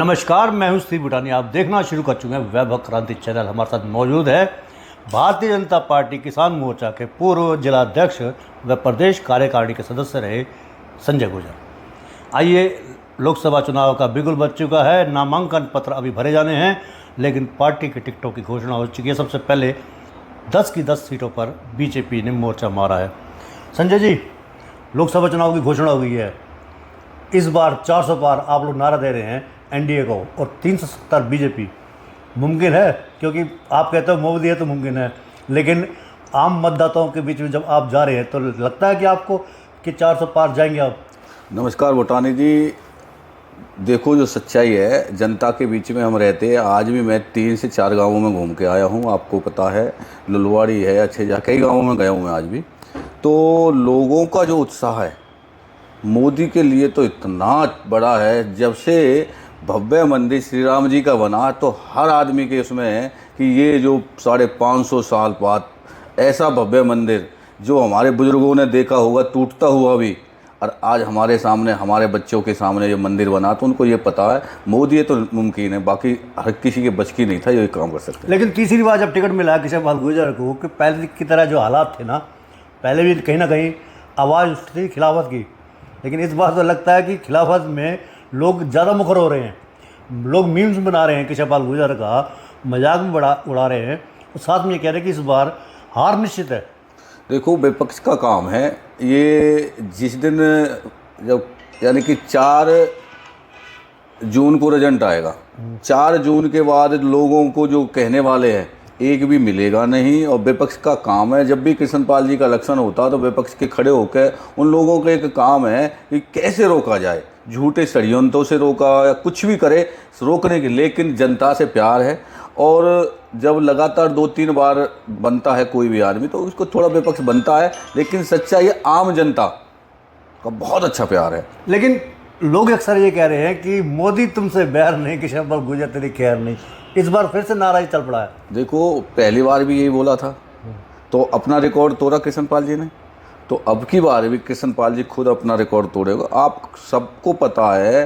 नमस्कार, मैं हूं स्टीव बुटानी। आप देखना शुरू कर चुके हैं वैभव क्रांति चैनल। हमारे साथ मौजूद है भारतीय जनता पार्टी किसान मोर्चा के पूर्व जिलाध्यक्ष व प्रदेश कार्यकारिणी के सदस्य रहे संजय गुर्जर। आइए, लोकसभा चुनाव का बिगुल बज चुका है, नामांकन पत्र अभी भरे जाने हैं, लेकिन पार्टी के टिकटों की घोषणा हो चुकी है। सबसे पहले 10 की 10 सीटों पर बीजेपी ने मोर्चा मारा है। संजय जी, लोकसभा चुनाव की घोषणा हो गई है। इस बार 400 पार आप लोग नारा दे रहे हैं एनडीए को और 370 बीजेपी। मुमकिन है? क्योंकि आप कहते हो मोदी है तो मुमकिन है, लेकिन आम मतदाताओं के बीच में जब आप जा रहे हैं तो लगता है कि आपको कि 400 पार जाएंगे आप? नमस्कार बुटानी जी, देखो जो सच्चाई है, जनता के बीच में हम रहते हैं। आज भी मैं 3 से 4 गांवों में घूम के आया हूं, आपको पता है, लुलवाड़ी है, अच्छे जा कई गांवों में गया हूं मैं आज भी। तो लोगों का जो उत्साह है मोदी के लिए तो इतना बड़ा है। जब से भव्य मंदिर श्री राम जी का बना तो हर आदमी के उसमें है कि ये जो 550 साल बाद ऐसा भव्य मंदिर जो हमारे बुजुर्गों ने देखा होगा टूटता हुआ भी, और आज हमारे सामने, हमारे बच्चों के सामने ये मंदिर बना, तो उनको ये पता है मोदी है तो मुमकिन है, बाकी हर किसी के बच की नहीं था ये काम कर सकते। लेकिन तीसरी बार जब टिकट मिला किशनपाल गुर्जर को, कि पहले की तरह जो हालात थे ना, पहले भी कहीं ना कहीं आवाज़ थी खिलाफत की, लेकिन इस बार तो लगता है कि खिलाफत में लोग ज़्यादा मुखर हो रहे हैं। लोग मीम्स बना रहे हैं, किशनपाल गुर्जर का मजाक भी उड़ा रहे हैं, और साथ में ये कह रहे हैं कि इस बार हार निश्चित है। देखो, विपक्ष का काम है ये, जिस दिन जब यानी कि 4 जून को रिजल्ट आएगा, 4 जून के बाद लोगों को जो कहने वाले हैं एक भी मिलेगा नहीं। और विपक्ष का काम है, जब भी कृष्णपाल जी का इलेक्शन होता तो विपक्ष के खड़े होकर उन लोगों का एक काम है कि कैसे रोका जाए, झूठे षड्यंत्रों से रोका या कुछ भी करे रोकने के। लेकिन जनता से प्यार है, और जब लगातार 2-3 बार बनता है कोई भी आदमी तो उसको थोड़ा विपक्ष बनता है, लेकिन सच्चाई है आम जनता का बहुत अच्छा प्यार है। लेकिन लोग अक्सर ये कह रहे हैं कि मोदी तुमसे बैर नहीं, किशनपाल गुर्जर तेरी खैर नहीं। इस बार फिर से नारा ही चल पड़ा है। देखो, पहली बार भी यही बोला था तो अपना रिकॉर्ड तोड़ा कृष्णपाल जी ने, तो अब की बार भी कृष्णपाल जी खुद अपना रिकॉर्ड तोड़ेगा। आप सबको पता है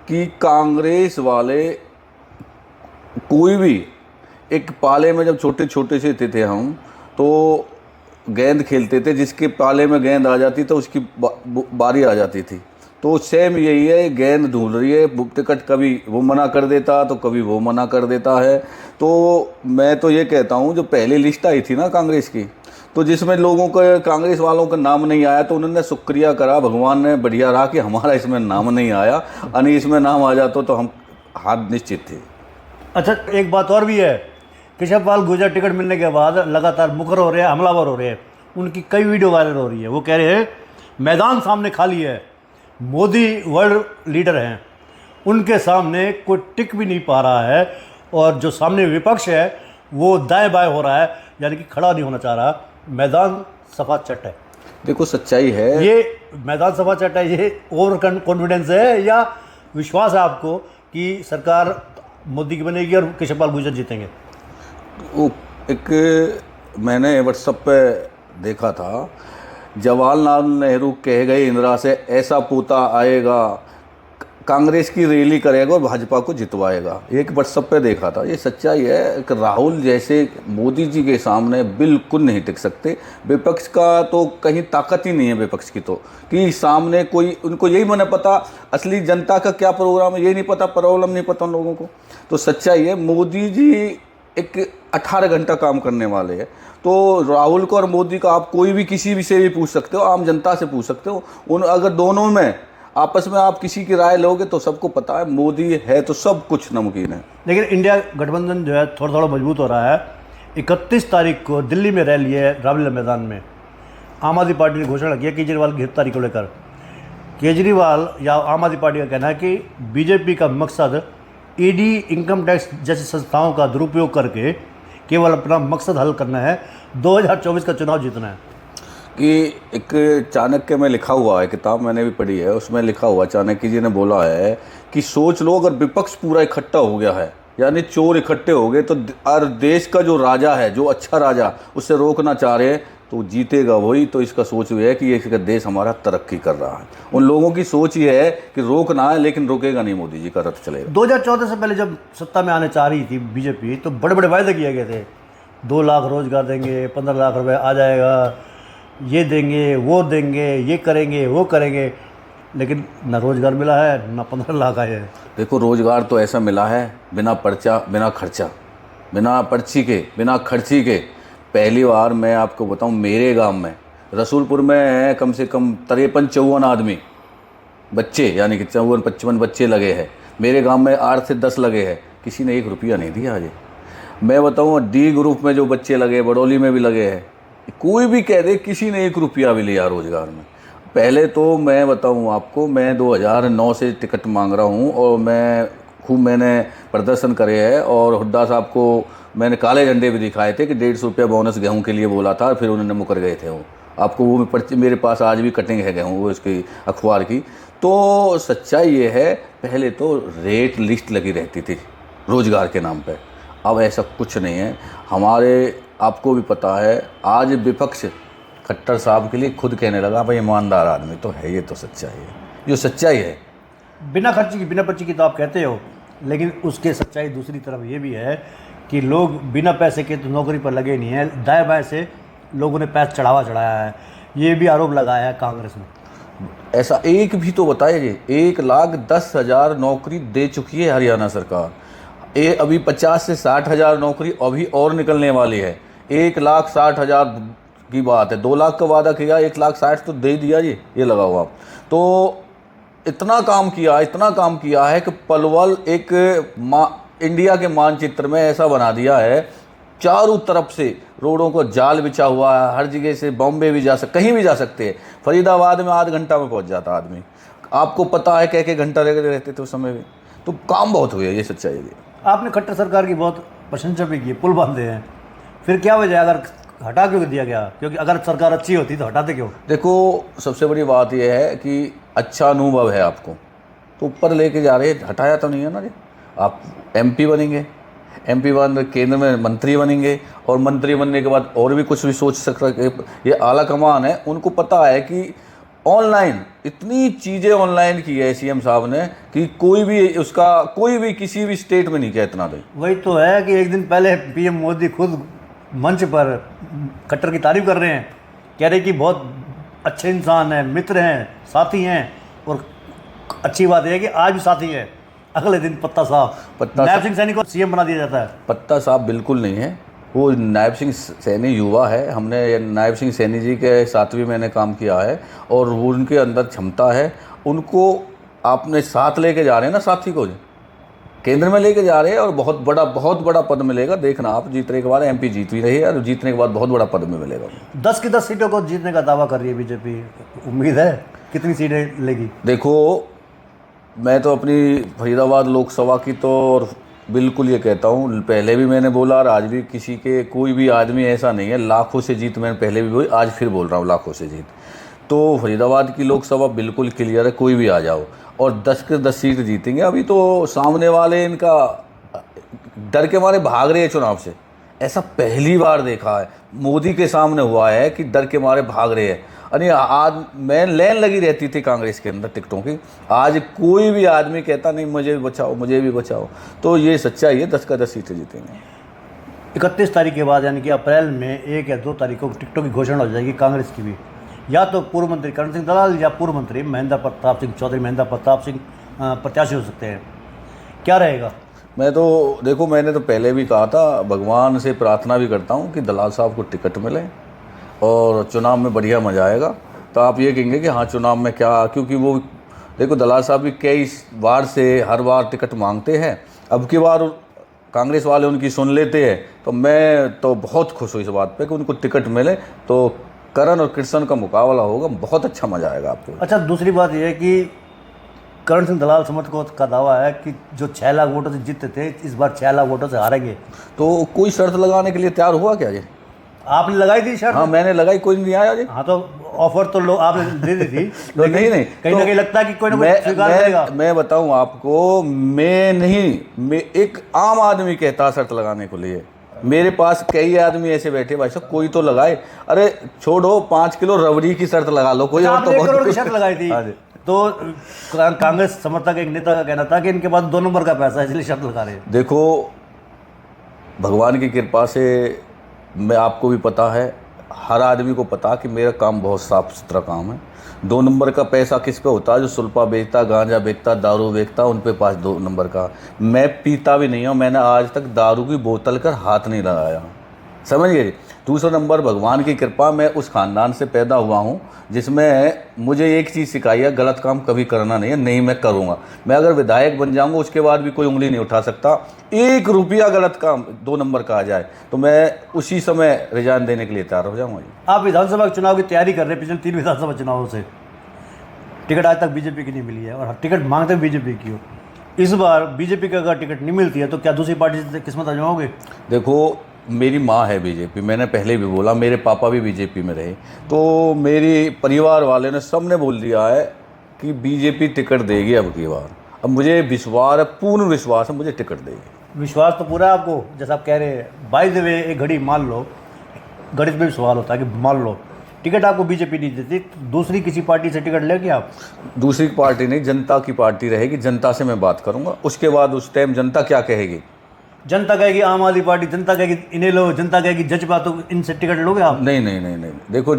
कि कांग्रेस वाले कोई भी एक पाले में, जब छोटे छोटे से थे हम, तो गेंद खेलते थे, जिसके पाले में गेंद आ जाती तो उसकी बारी आ जाती थी। तो सेम यही है, गेंद ढूंढ रही है, बुक टिकट कभी वो मना कर देता तो कभी वो मना कर देता है। तो मैं तो ये कहता हूँ, जो पहली लिस्ट आई थी ना कांग्रेस की, तो जिसमें लोगों का, कांग्रेस वालों का नाम नहीं आया, तो उन्होंने शुक्रिया करा, भगवान ने बढ़िया रहा कि हमारा इसमें नाम नहीं आया, यानी इसमें नाम आ जाता तो हम हार निश्चित थे। अच्छा, एक बात और भी है, किशनपाल गुर्जर टिकट मिलने के बाद लगातार मुखर हो रहे हैं, हमलावर हो रहे हैं। उनकी कई वीडियो वायरल हो रही है। वो कह रहे हैं मैदान सामने खाली है, मोदी वर्ल्ड लीडर हैं, उनके सामने कोई टिक भी नहीं पा रहा है, और जो सामने विपक्ष है वो दाएं बाएं हो रहा है, यानी कि खड़ा नहीं होना चाह रहा। मैदान सफा चट है। देखो, सच्चाई है, ये मैदान सफा चट है, ये ओवर कॉन्फिडेंस है या विश्वास है आपको कि सरकार मोदी की बनेगी और किशनपाल गुर्जर जीतेंगे? वो एक मैंने व्हाट्सएप पे देखा था, जवाहरलाल नेहरू कह गए इंदिरा से, ऐसा पोता आएगा कांग्रेस की रैली करेगा और भाजपा को जितवाएगा। एक व्हाट्सएप पे देखा था। ये सच्चाई है कि राहुल जैसे मोदी जी के सामने बिल्कुल नहीं टिक सकते। विपक्ष का तो कहीं ताकत ही नहीं है विपक्ष की, तो कि सामने कोई, उनको यही मैंने पता असली जनता का क्या प्रोग्राम है, ये नहीं पता, प्रॉब्लम नहीं पता उन लोगों को। तो सच्चाई है, मोदी जी एक 18 घंटा काम करने वाले हैं। तो राहुल को और मोदी का आप कोई भी किसी भी से भी पूछ सकते हो, आम जनता से पूछ सकते हो। उन अगर दोनों में आपस में आप किसी की राय लोगे तो सबको पता है मोदी है तो सब कुछ नामुमकिन है। लेकिन इंडिया गठबंधन जो है थोड़ा थोड़ा मजबूत हो रहा है। 31 तारीख को दिल्ली में रैली है रामलीला मैदान में। आम आदमी पार्टी ने घोषणा की है केजरीवाल की गिरफ्तारी को लेकर। केजरीवाल या आम आदमी पार्टी का कहना है कि बीजेपी का मकसद ईडी, इनकम टैक्स जैसी संस्थाओं का दुरुपयोग करके केवल अपना मकसद हल करना है, 2024 का चुनाव जीतना है। कि एक चाणक्य में लिखा हुआ है, किताब मैंने भी पढ़ी है, उसमें लिखा हुआ चाणक्य जी ने बोला है कि सोच लो, अगर विपक्ष पूरा इकट्ठा हो गया है, यानी चोर इकट्ठे हो गए, तो और देश का जो राजा है, जो अच्छा राजा, उसे रोकना चाह रहे हैं, तो जीतेगा वही। तो इसका सोच ये है कि ये देश हमारा तरक्की कर रहा है। उन लोगों की सोच ये है कि रोकना है, लेकिन रुकेगा नहीं, मोदी जी का रथ चलेगा। 2014 से पहले जब सत्ता में आने चाह रही थी बीजेपी, तो बड़े बड़े वायदे किए गए थे, 2 लाख रोजगार देंगे, 15 लाख रुपए आ जाएगा, ये देंगे, वो देंगे, ये करेंगे, वो करेंगे, लेकिन ना रोजगार मिला है, ना 15 लाख आए हैं। देखो, रोजगार तो ऐसा मिला है बिना पर्चा, बिना खर्चा, बिना पर्ची के, बिना खर्ची के। पहली बार मैं आपको बताऊं, मेरे गांव में रसूलपुर में कम से कम 53-54 आदमी बच्चे, यानी कि 54-55 बच्चे लगे हैं। मेरे गांव में 8 से 10 लगे हैं, किसी ने 1 रुपया नहीं दिया आज। मैं बताऊं, डी ग्रुप में जो बच्चे लगे, बड़ौली में भी लगे हैं, कोई भी कह दे किसी ने 1 रुपया भी लिया रोजगार में। पहले तो मैं बताऊं आपको, मैं 2009 से टिकट मांग रहा हूं और मैंने प्रदर्शन करे हैं, और हुड्डा साहब को मैंने काले झंडे भी दिखाए थे कि 150 रुपया बोनस गेहूं के लिए बोला था, फिर उन्होंने मुकर गए थे। वो आपको वो पर्ची मेरे पास आज भी कटिंग है गेहूं वो इसकी अखबार की। तो सच्चाई ये है, पहले तो रेट लिस्ट लगी रहती थी रोजगार के नाम पे, अब ऐसा कुछ नहीं है। हमारे आपको भी पता है, आज विपक्ष खट्टर साहब के लिए खुद कहने लगा भाई ईमानदार आदमी तो है, ये तो सच्चाई है, जो सच्चाई है। बिना खर्ची की, बिना पर्ची की तो आप कहते हो, लेकिन उसके सच्चाई दूसरी तरफ ये भी है कि लोग बिना पैसे के तो नौकरी पर लगे नहीं हैं, दाएं बाएं से लोगों ने पैसा चढ़ाया है, ये भी आरोप लगाया है कांग्रेस ने। ऐसा एक भी तो बताइए जी। 1,10,000 नौकरी दे चुकी है हरियाणा सरकार। ये अभी 50 से 60,000 नौकरी अभी और निकलने वाली है। 1,60,000 की बात है, 2 लाख का वादा किया, 1,60,000 तो दे दिया जी, ये लगाओ आप। तो इतना काम किया है कि पलवल एक इंडिया के मानचित्र में ऐसा बना दिया है, चारों तरफ से रोडों को जाल बिछा हुआ है, हर जगह से बॉम्बे भी कहीं भी जा सकते हैं। फरीदाबाद में आध घंटा में पहुंच जाता आदमी, आपको पता है कह घंटा रहते थे उस समय भी। तो काम बहुत हुए, ये सच्चाई है। आपने खट्टर सरकार की बहुत प्रशंसा भी की, पुल बांधे हैं, फिर क्या वजह, अगर हटा क्यों दिया गया? क्योंकि अगर सरकार अच्छी होती तो हटाते क्यों? देखो, सबसे बड़ी बात यह है कि अच्छा अनुभव है आपको, तो ऊपर लेके जा रहे, हटाया तो नहीं है ना जी। आप एमपी बनेंगे, एमपी बन केंद्र में मंत्री बनेंगे, और मंत्री बनने के बाद और भी कुछ भी सोच सकते। ये आला कमान है, उनको पता है कि ऑनलाइन इतनी चीज़ें ऑनलाइन की है सीएम साहब ने कि कोई भी किसी भी स्टेट में नहीं किया इतना। दे वही तो है कि एक दिन पहले पीएम मोदी खुद मंच पर खट्टर की तारीफ कर रहे हैं, कह रहे कि बहुत अच्छे इंसान हैं, मित्र हैं, साथी हैं, और अच्छी बात यह है कि आज भी साथी हैं। अगले दिन नायब सिंह सैनी को सीएम बना दिया जाता है। पत्ता साहब बिल्कुल नहीं है, वो नायब सिंह सैनी युवा है। हमने नायब सिंह सैनी जी के साथ भी मैंने काम किया है, और वो उनके अंदर क्षमता है। उनको आपने साथ लेके जा रहे हैं ना, साथी को केंद्र में लेके जा रहे हैं, और बहुत बड़ा पद मिलेगा। देखना आप, जीतने के बाद एमपी जीत भी रही है, और जीतने के बाद बहुत बड़ा पद में मिलेगा। 10 की 10 सीटों को जीतने का दावा कर रही है बीजेपी, उम्मीद है कितनी सीटें लेगी? देखो, मैं तो अपनी फरीदाबाद लोकसभा की तो और बिल्कुल ये कहता हूँ, पहले भी मैंने बोला और आज भी, किसी के कोई भी आदमी ऐसा नहीं है लाखों से जीत। मैंने पहले भी बोली, आज फिर बोल रहा हूँ, लाखों से जीत। तो फरीदाबाद की लोकसभा बिल्कुल क्लियर है, कोई भी आ जाओ, और 10 के 10 सीट जीतेंगे। अभी तो सामने वाले इनका डर के मारे भाग रहे हैं चुनाव से, ऐसा पहली बार देखा है मोदी के सामने हुआ है कि डर के मारे भाग रहे हैं। अरे आज मैं लाइन लगी रहती थी कांग्रेस के अंदर टिकटों की, आज कोई भी आदमी कहता नहीं मुझे भी बचाओ, मुझे भी बचाओ। तो ये सच्चाई है, 10 का 10 सीटें जीतेंगे। 31 तारीख के बाद, यानी कि अप्रैल में 1 या 2 तारीख को टिकटों की घोषणा हो जाएगी कांग्रेस की भी। या तो पूर्व मंत्री करण सिंह दलाल या पूर्व मंत्री महेंद्र प्रताप सिंह चौधरी, महेंद्र प्रताप सिंह प्रत्याशी हो सकते हैं। क्या रहेगा? मैं तो देखो, मैंने तो पहले भी कहा था, भगवान से प्रार्थना भी करता हूँ कि दलाल साहब को टिकट मिले और चुनाव में बढ़िया मजा आएगा। तो आप ये कहेंगे कि हाँ चुनाव में क्या, क्योंकि वो देखो दलाल साहब भी कई बार से हर बार टिकट मांगते हैं, अब की बार कांग्रेस वाले उनकी सुन लेते हैं। तो मैं तो बहुत खुश हूँ इस बात पे कि उनको टिकट मिले, तो करण और कृष्ण का मुकाबला होगा, बहुत अच्छा मजा आएगा आपको। अच्छा, दूसरी बात यह है कि करण सिंह दलाल समर्थकों का दावा है कि जो 6 लाख वोटों से जीतते थे, इस बार 6 लाख वोटों से हारेंगे। तो कोई शर्त लगाने के लिए तैयार हुआ क्या जी? आपने लगाई थी शर्त? हाँ मैंने लगाई, कोई नहीं आया जी। हाँ तो ऑफर तो लोग आपने दे दी थी। तो नहीं कहीं ना कहीं लगता है कि कोई ना कोई स्वीकार करेगा। मैं बताऊं आपको, मैं नहीं, मैं एक आम आदमी कहता शर्त लगाने को लिए, मेरे पास कई आदमी ऐसे बैठे भाई साहब, कोई तो लगाए। अरे छोड़ो, 5 किलो रबड़ी की शर्त लगा लो, कोई और आपने तो 1 करोड़ की बहुत। शर्त लगाई थी। हाँ जी। तो कांग्रेस समर्थक एक नेता का कहना था कि इनके पास 2 नंबर का पैसा है इसलिए शर्त लगा रहे हैं। देखो, भगवान की कृपा से मैं, आपको भी पता है, हर आदमी को पता कि मेरा काम बहुत साफ सुथरा काम है। 2 नंबर का पैसा किस पे होता है? जो सुल्पा बेचता, गांजा बेचता, दारू बेचता, उन पे पास 2 नंबर का। मैं पीता भी नहीं हूँ, मैंने आज तक दारू की बोतल कर हाथ नहीं लगाया, समझ गए। दूसरा नंबर, भगवान की कृपा, मैं उस खानदान से पैदा हुआ हूँ जिसमें मुझे एक चीज़ सिखाई है, गलत काम कभी करना नहीं है, नहीं मैं करूँगा। मैं अगर विधायक बन जाऊँगा उसके बाद भी कोई उंगली नहीं उठा सकता। 1 रुपया गलत काम 2 नंबर का आ जाए तो मैं उसी समय रिजाइन देने के लिए तैयार हो जाऊँगा। आप विधानसभा चुनाव की तैयारी कर रहे हैं, पिछले 3 विधानसभा चुनावों से टिकट आज तक बीजेपी की नहीं मिली है और टिकट मांगते बीजेपी की हो। इस बार बीजेपी का अगर टिकट नहीं मिलती है तो क्या दूसरी पार्टी से किस्मत आजमाओगे? देखो, मेरी माँ है बीजेपी, मैंने पहले भी बोला, मेरे पापा भी बीजेपी में रहे, तो मेरी परिवार वाले ने, सबने बोल दिया है कि बीजेपी टिकट देगी अब की बार। अब मुझे विश्वास है, पूर्ण विश्वास है, मुझे टिकट देगी। विश्वास तो पूरा है आपको, जैसा आप कह रहे हैं। बाय द वे, एक घड़ी मान लो, गणित में भी सवाल होता है कि मान लो टिकट आपको बीजेपी नहीं देती, तो दूसरी किसी पार्टी से टिकट लेंगे आप? दूसरी पार्टी नहीं, जनता की पार्टी रहेगी, जनता से मैं बात करूंगा। उसके बाद उस टाइम जनता क्या कहेगी? जनता कहेगी आम आदमी पार्टी, जनता कहेगी इन्हें लो, जनता कहेगी जजपा, तो इनसे टिकट लोगे आप? नहीं नहीं नहीं नहीं, देखो,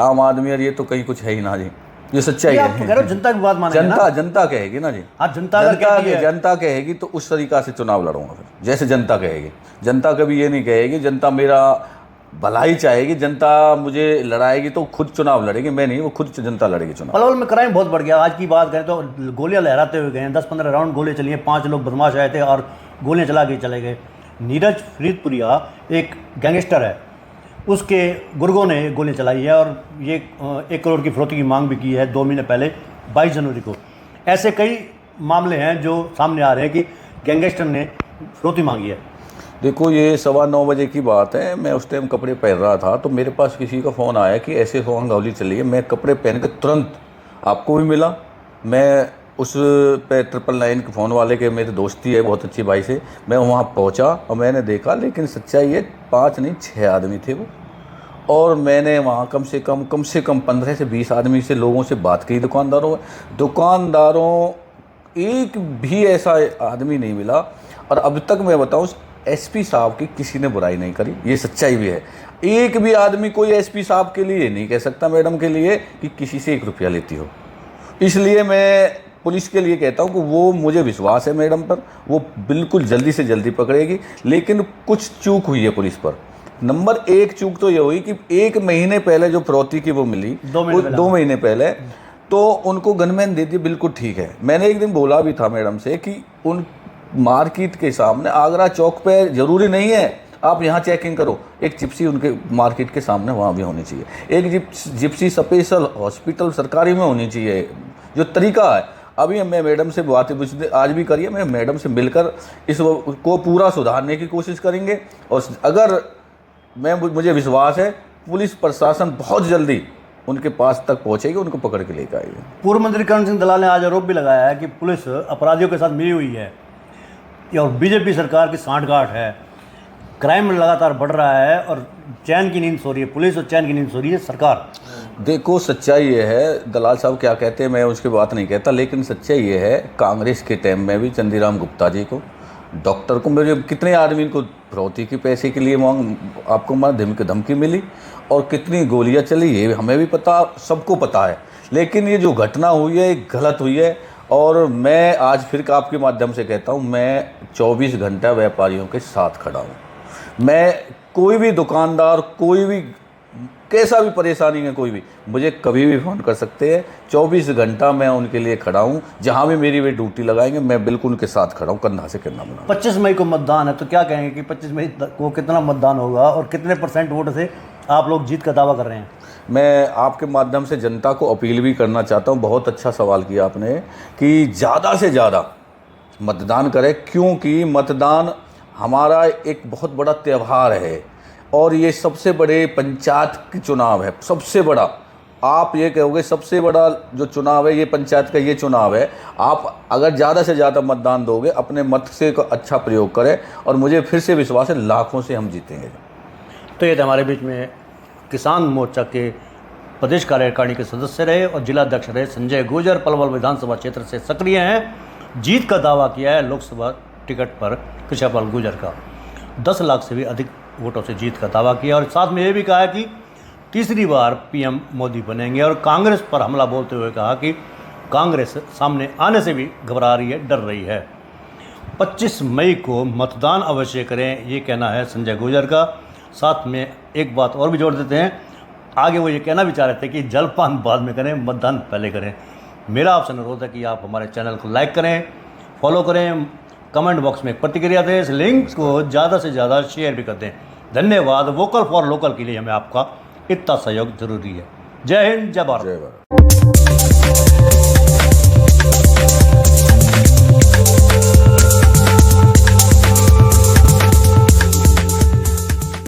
आम आदमी और ये तो कहीं कुछ है ही ना जी, ये सच्चाई आप कह रहे हो है। जनता की बात मानेंगे ना? जनता कहेगी ना जी। हाँ, जनता अगर कहती है। जनता कहेगी तो उस तरीका से चुनाव लड़ूंगा फिर, जैसे जनता कहेगी। जनता कभी ये नहीं कहेगी, जनता मेरा भलाई चाहेगी, जनता मुझे लड़ाएगी तो खुद चुनाव लड़ेगी, मैं नहीं, वो खुद जनता लड़ेगी चुनाव। पलवल में क्राइम बहुत बढ़ गया। आज की बात करें तो गोलियां लहराते हुए गए हैं, 10-15 राउंड गोली चली हैं, 5 लोग बदमाश आए थे और गोलियां चला के चले गए। नीरज फरीदपुरिया एक गैंगस्टर है, उसके गुर्गों ने गोलियां चलाई है और ये 1 करोड़ की फिरौती की मांग भी की है 2 महीने पहले, 22 जनवरी को। ऐसे कई मामले हैं जो सामने आ रहे हैं कि गैंगस्टर ने फिरौती मांगी है। देखो, ये 9:15 बजे की बात है, मैं उस टाइम कपड़े पहन रहा था तो मेरे पास किसी का फ़ोन आया कि ऐसे फ़ोन गोली चली है। मैं कपड़े पहन के तुरंत, आपको भी मिला, मैं उस पे 999 के फ़ोन वाले के, मेरी दोस्ती है बहुत अच्छी भाई से, मैं वहाँ पहुँचा और मैंने देखा, लेकिन सच्चाई है 5 नहीं 6 आदमी थे वो। और मैंने वहाँ कम से कम 15 से 20 आदमी से, लोगों से बात की, दुकानदारों, एक भी ऐसा आदमी नहीं मिला। और अब तक मैं बताऊँ, एसपी साहब की किसी ने बुराई नहीं करी, ये सच्चाई भी है। एक भी आदमी कोई एसपी साहब के लिए नहीं कह सकता, मैडम के लिए, कि किसी से 1 रुपया लेती हो। इसलिए मैं पुलिस के लिए कहता हूँ कि वो, मुझे विश्वास है मैडम पर, वो बिल्कुल जल्दी से जल्दी पकड़ेगी। लेकिन कुछ चूक हुई है पुलिस पर। नंबर 1 चूक तो ये हुई कि 1 महीने पहले जो फिरौती की वो मिली, 2 महीने पहले, तो उनको गनमैन दे दिए, बिल्कुल ठीक है। मैंने एक दिन बोला भी था मैडम से कि उन मार्केट के सामने, आगरा चौक पे, ज़रूरी नहीं है आप यहाँ चेकिंग करो, एक जिप्सी उनके मार्केट के सामने वहाँ भी होनी चाहिए, एक जिप्सी स्पेशल हॉस्पिटल सरकारी में होनी चाहिए। जो तरीका है, अभी मैं मैडम से बात आज भी करिए, मैं मैडम से मिलकर इस को पूरा सुधारने की कोशिश करेंगे। और अगर मुझे विश्वास है पुलिस प्रशासन बहुत जल्दी उनके पास तक पहुँचेगी, उनको पकड़ के लेकर आएगी। पूर्व मंत्री करण सिंह दलाल ने आज आरोप भी लगाया है कि पुलिस अपराधियों के साथ मिली हुई है और बीजेपी सरकार की सांठगांठ है, क्राइम लगातार बढ़ रहा है और चैन की नींद सो रही है पुलिस और चैन की नींद सो रही है सरकार। देखो, सच्चाई ये है, दलाल साहब क्या कहते हैं मैं उसकी बात नहीं कहता, लेकिन सच्चाई ये है, कांग्रेस के टाइम में भी चंदीराम गुप्ता जी को, डॉक्टर को, मेरे कितने आदमी को फिरौती के पैसे के लिए आपको धमकी मिली और कितनी गोलियां चली, ये हमें भी पता, सबको पता है। लेकिन ये जो घटना हुई है गलत हुई है। और मैं आज फिर आपके माध्यम से कहता हूँ, मैं 24 घंटा व्यापारियों के साथ खड़ा हूँ। मैं, कोई भी दुकानदार, कोई भी कैसा भी परेशानी है, कोई भी मुझे कभी भी फ़ोन कर सकते हैं, 24 घंटा मैं उनके लिए खड़ा हूँ। जहाँ भी मेरी वे ड्यूटी लगाएंगे, मैं बिल्कुल उनके साथ खड़ा हूँ, कंधा से कंधा मिला। 25 मई को मतदान है, तो क्या कहेंगे कि 25 मई को कितना मतदान होगा और कितने % वोट से आप लोग जीत का दावा कर रहे हैं? मैं आपके माध्यम से जनता को अपील भी करना चाहता हूँ, बहुत अच्छा सवाल किया आपने, कि ज़्यादा से ज़्यादा मतदान करें, क्योंकि मतदान हमारा एक बहुत बड़ा त्यौहार है और ये सबसे बड़े पंचायत की चुनाव है, सबसे बड़ा। आप ये कहोगे सबसे बड़ा जो चुनाव है ये पंचायत का ये चुनाव है, आप अगर ज़्यादा से ज़्यादा मतदान दोगे, अपने मत से का अच्छा प्रयोग करें और मुझे फिर से विश्वास है लाखों से हम जीतेंगे। तो ये थे हमारे बीच में किसान मोर्चा के प्रदेश कार्यकारिणी के सदस्य रहे और जिला अध्यक्ष रहे संजय गुर्जर, पलवल विधानसभा क्षेत्र से सक्रिय हैं। जीत का दावा किया है लोकसभा टिकट पर कृष्णपाल गुर्जर का, 10 लाख से भी अधिक वोटों से जीत का दावा किया और साथ में ये भी कहा है कि तीसरी बार पीएम मोदी बनेंगे और कांग्रेस पर हमला बोलते हुए कहा कि कांग्रेस सामने आने से भी घबरा रही है, डर रही है। 25 मई को मतदान अवश्य करें, ये कहना है संजय गुर्जर का। साथ में एक बात और भी जोड़ देते हैं, आगे वो ये कहना भी चाह रहे थे कि जलपान बाद में करें, मतदान पहले करें। मेरा आपसे अनुरोध है कि आप हमारे चैनल को लाइक करें, फॉलो करें, कमेंट बॉक्स में एक प्रतिक्रिया दें, इस लिंक को ज़्यादा से ज़्यादा शेयर भी कर दें। धन्यवाद। वोकल फॉर लोकल के लिए हमें आपका इतना सहयोग जरूरी है। जय हिंद, जय भारत। जय भारत।